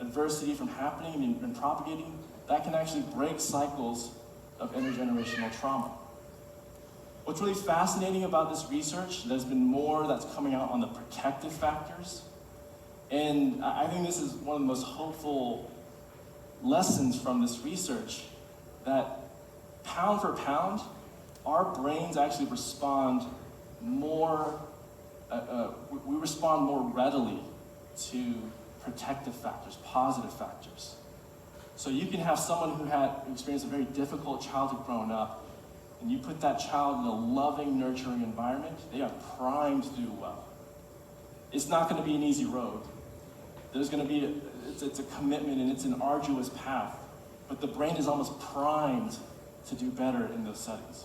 adversity from happening and propagating, that can actually break cycles of intergenerational trauma. What's really fascinating about this research, there's been more that's coming out on the protective factors. And I think this is one of the most hopeful lessons from this research, that pound for pound, our brains actually respond more, we respond more readily to protective factors, positive factors. So you can have someone who had experienced a very difficult childhood growing up, and you put that child in a loving, nurturing environment, they are primed to do well. It's not going to be an easy road. There's going to be, it's a commitment and it's an arduous path, but the brain is almost primed to do better in those settings.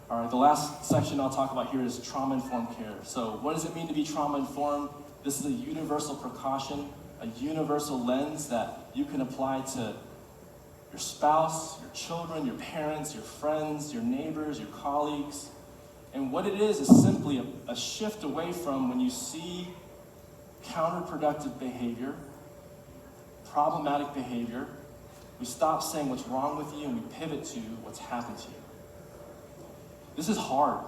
All right, the last section I'll talk about here is trauma-informed care. So what does it mean to be trauma-informed? This is a universal precaution, a universal lens that you can apply to your spouse, your children, your parents, your friends, your neighbors, your colleagues. And what it is simply a shift away from when you see counterproductive behavior, problematic behavior, we stop saying what's wrong with you and we pivot to what's happened to you. This is hard.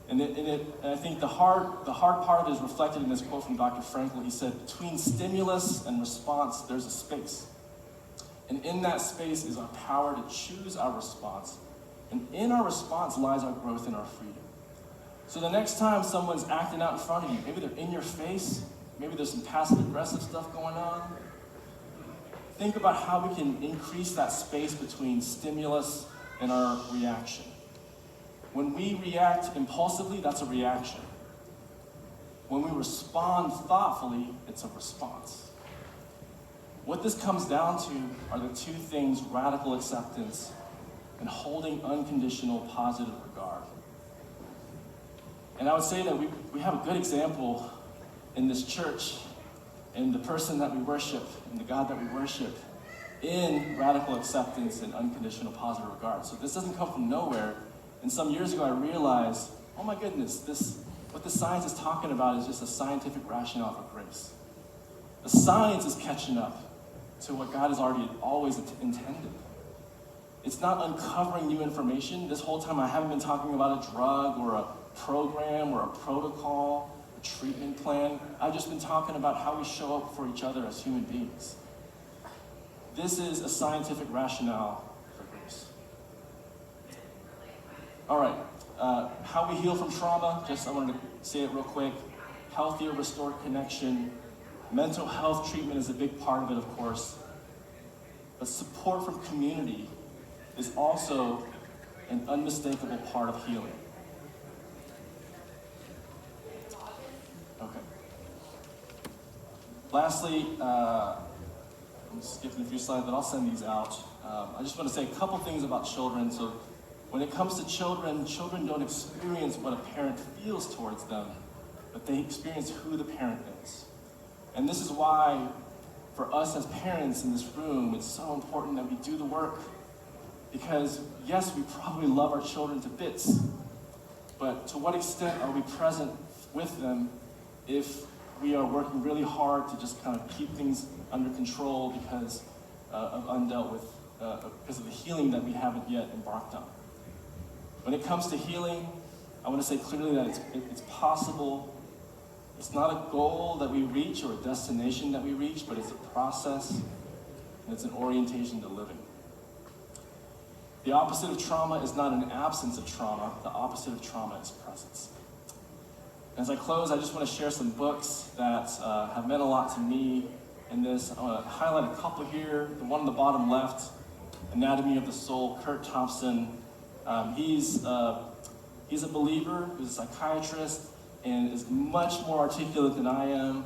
And I think the hard part of it is reflected in this quote from Dr. Frankl. He said, between stimulus and response, there's a space. And in that space is our power to choose our response. And in our response lies our growth and our freedom. So the next time someone's acting out in front of you, maybe they're in your face, maybe there's some passive-aggressive stuff going on, think about how we can increase that space between stimulus and our reaction. When we react impulsively, that's a reaction. When we respond thoughtfully, it's a response. What this comes down to are the two things: radical acceptance and holding unconditional positive regard. And I would say that we have a good example in this church, in the person that we worship, in the God that we worship, in radical acceptance and unconditional positive regard. So this doesn't come from nowhere. And some years ago I realized, oh my goodness, what the science is talking about is just a scientific rationale for grace. The science is catching up to what God has already always intended. It's not uncovering new information. This whole time I haven't been talking about a drug or a program or a protocol, a treatment plan. I've just been talking about how we show up for each other as human beings. This is a scientific rationale for grace. All right, how we heal from trauma, I wanted to say it real quick. Healthier, restored connection. Mental health treatment is a big part of it, of course. But support from community is also an unmistakable part of healing. Okay. Lastly, I'm skipping a few slides, but I'll send these out. I just want to say a couple things about children. So when it comes to children, children don't experience what a parent feels towards them, but they experience who the parent is. And this is why, for us as parents in this room, it's so important that we do the work. Because yes, we probably love our children to bits, but to what extent are we present with them if we are working really hard to just kind of keep things under control because of undealt with, because of the healing that we haven't yet embarked on. When it comes to healing, I want to say clearly that it's possible. It's not a goal that we reach or a destination that we reach, but it's a process and it's an orientation to living. The opposite of trauma is not an absence of trauma. The opposite of trauma is presence. As I close, I just want to share some books that have meant a lot to me in this. I want to highlight a couple here. The one on the bottom left, Anatomy of the Soul, Kurt Thompson. He's a believer, he's a psychiatrist, and is much more articulate than I am.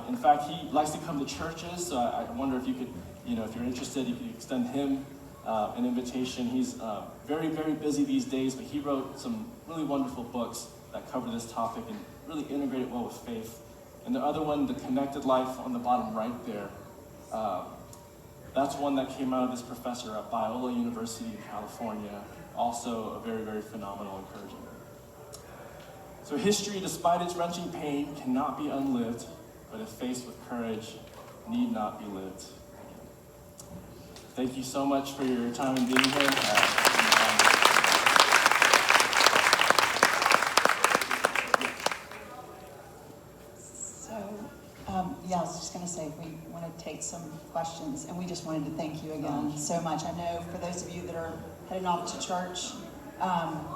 In fact, he likes to come to churches, so I wonder if you could, if you're interested, you could extend him an invitation. He's very, very busy these days, but he wrote some really wonderful books that cover this topic and really integrate it well with faith. And the other one, The Connected Life, on the bottom right there, that's one that came out of this professor at Biola University in California. Also a very, very phenomenal encouragement. So history, despite its wrenching pain, cannot be unlived, but if faced with courage, need not be lived. Thank you so much for your time in being here. Yeah, I was just going to say, we want to take some questions, and we just wanted to thank you again so much. I know for those of you that are heading off to church,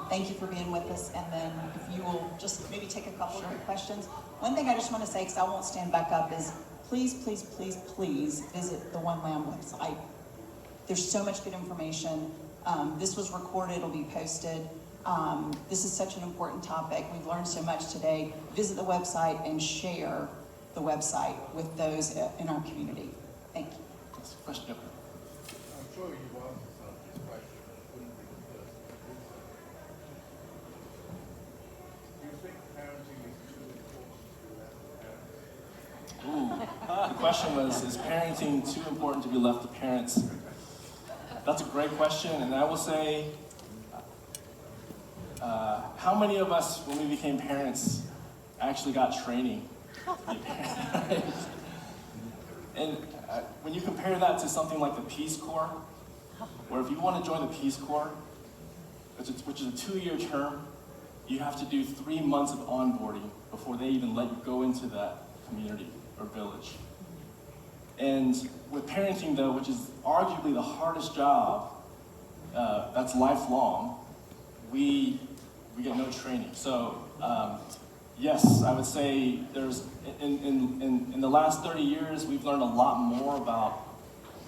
thank you for being with us, and then if you will just maybe take a couple of quick questions. One thing I just want to say, because I won't stand back up, is please, please, please, please visit the One Lamb website. There's so much good information. This was recorded, it'll be posted. This is such an important topic. We've learned so much today. Visit the website and share the website with those in our community. Thank you. Question. I'm sure you've answered some of these questions, but it wouldn't be the first. Do you think parenting is too important to be left to parents? The question was, is parenting too important to be left to parents? That's a great question, and I will say, how many of us, when we became parents, actually got training? And when you compare that to something like the Peace Corps, where if you want to join the Peace Corps, which is a 2-year term, you have to do 3 months of onboarding before they even let you go into that community or village. And with parenting, though, which is arguably the hardest job, that's lifelong, we get no training. So yes, I would say there's in the last 30 years, we've learned a lot more about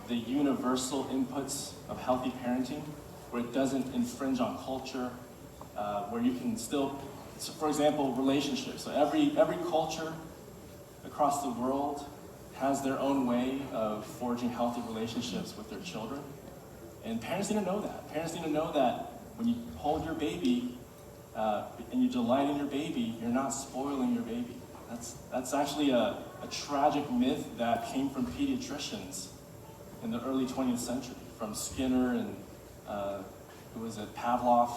the universal inputs of healthy parenting, where it doesn't infringe on culture, where you can still, so for example, relationships. So every culture across the world has their own way of forging healthy relationships with their children. And parents need to know that. Parents need to know that when you hold your baby and you delight in your baby, you're not spoiling your baby. That's actually a tragic myth that came from pediatricians in the early 20th century, from Skinner and who was it, Pavlov,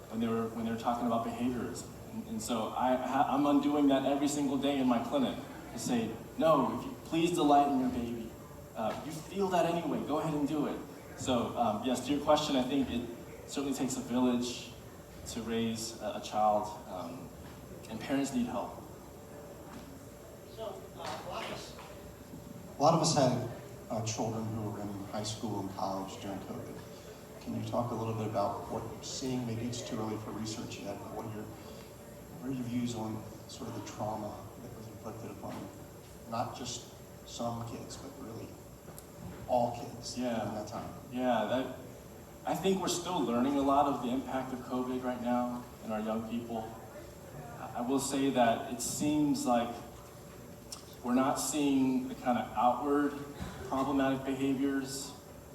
when they were talking about behaviorism. And so I'm undoing that every single day in my clinic to say, no, if you please delight in your baby. You feel that anyway, go ahead and do it. So yes, to your question, I think it certainly takes a village to raise a child, and parents need help. So, a lot of us had children who were in high school and college during COVID. Can you talk a little bit about what you're seeing? Maybe it's too early for research yet, but what are your views on sort of the trauma that was inflicted upon not just some kids, but really all kids during that time? Yeah, I think we're still learning a lot of the impact of COVID right now in our young people. I will say that it seems like we're not seeing the kind of outward problematic behaviors,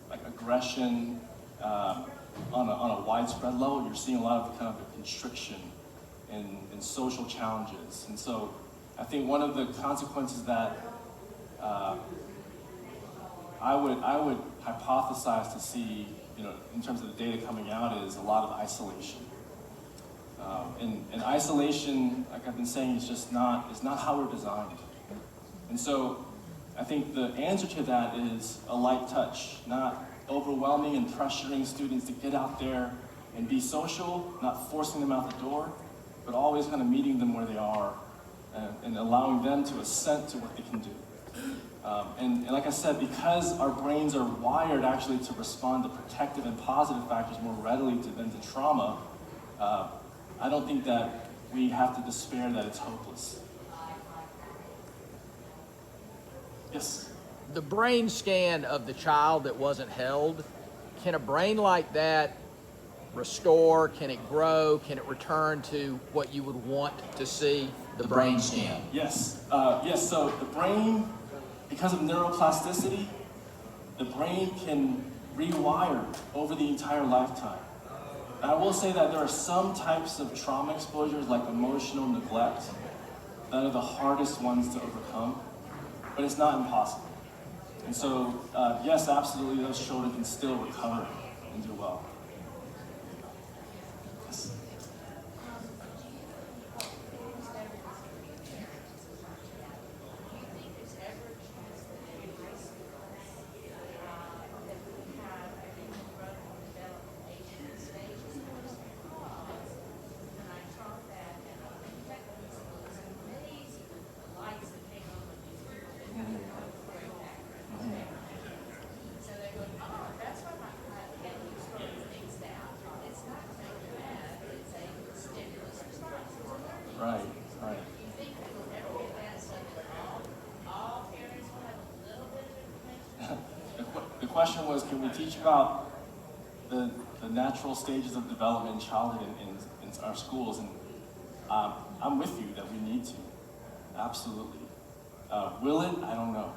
like aggression, on a widespread level. You're seeing a lot of kind of the constriction and social challenges. And so I think one of the consequences that I would hypothesize to see, in terms of the data coming out, is a lot of isolation. And isolation, like I've been saying, is not how we're designed. And so I think the answer to that is a light touch, not overwhelming and pressuring students to get out there and be social, not forcing them out the door, but always kind of meeting them where they are and allowing them to assent to what they can do. And like I said, because our brains are wired actually to respond to protective and positive factors more readily than to trauma, I don't think that we have to despair that it's hopeless. Yes? the brain scan of the child that wasn't held, can a brain like that restore? Can it grow? Can it return to what you would want to see? The brain scan. Yes. Yes, so the brain, because of neuroplasticity, the brain can rewired over the entire lifetime. And I will say that there are some types of trauma exposures, like emotional neglect, that are the hardest ones to overcome, but it's not impossible. And so, yes, absolutely, those children can still recover and do well. Yes. Right, right. The question was, can we teach about the natural stages of development in childhood in our schools? And I'm with you that we need to, absolutely. Will it? I don't know.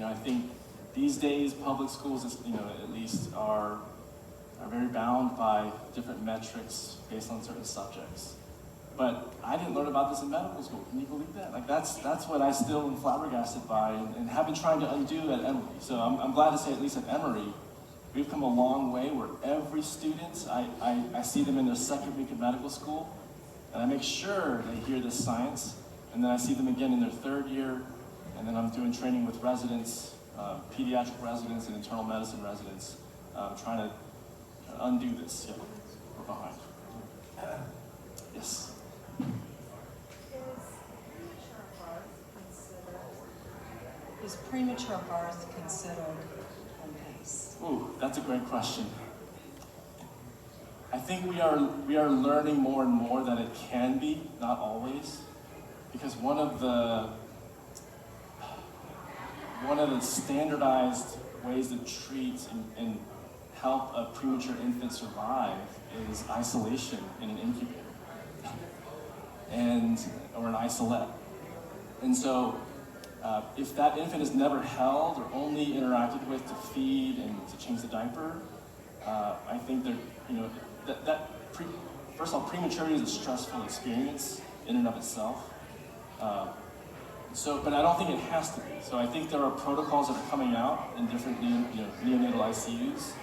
I think these days public schools, at least are very bound by different metrics based on certain subjects. But I didn't learn about this in medical school. Can you believe that? Like that's what I still am flabbergasted by and have been trying to undo at Emory. So I'm glad to say, at least at Emory, we've come a long way where every student, I see them in their second week of medical school, and I make sure they hear this science, and then I see them again in their third year, and then I'm doing training with residents, pediatric residents and internal medicine residents, trying to undo this. Yeah, we're behind. Yes. Is premature birth considered obese? Ooh, that's a great question. I think we are learning more and more that it can be, not always, because one of the standardized ways to treat and help a premature infant survive is isolation in an incubator, or an isolette. And so, if that infant is never held or only interacted with to feed and to change the diaper, I think first of all, prematurity is a stressful experience in and of itself. But I don't think it has to be. So I think there are protocols that are coming out in different neonatal ICUs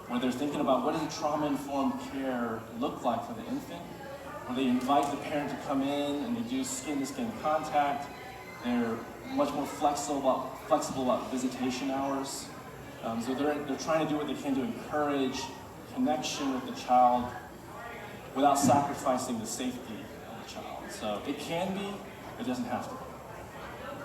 where they're thinking about what does a trauma-informed care look like for the infant, where they invite the parent to come in and they do skin-to-skin contact. They're much more flexible about visitation hours. So they're trying to do what they can to encourage connection with the child without sacrificing the safety of the child. So it can be, it doesn't have to be.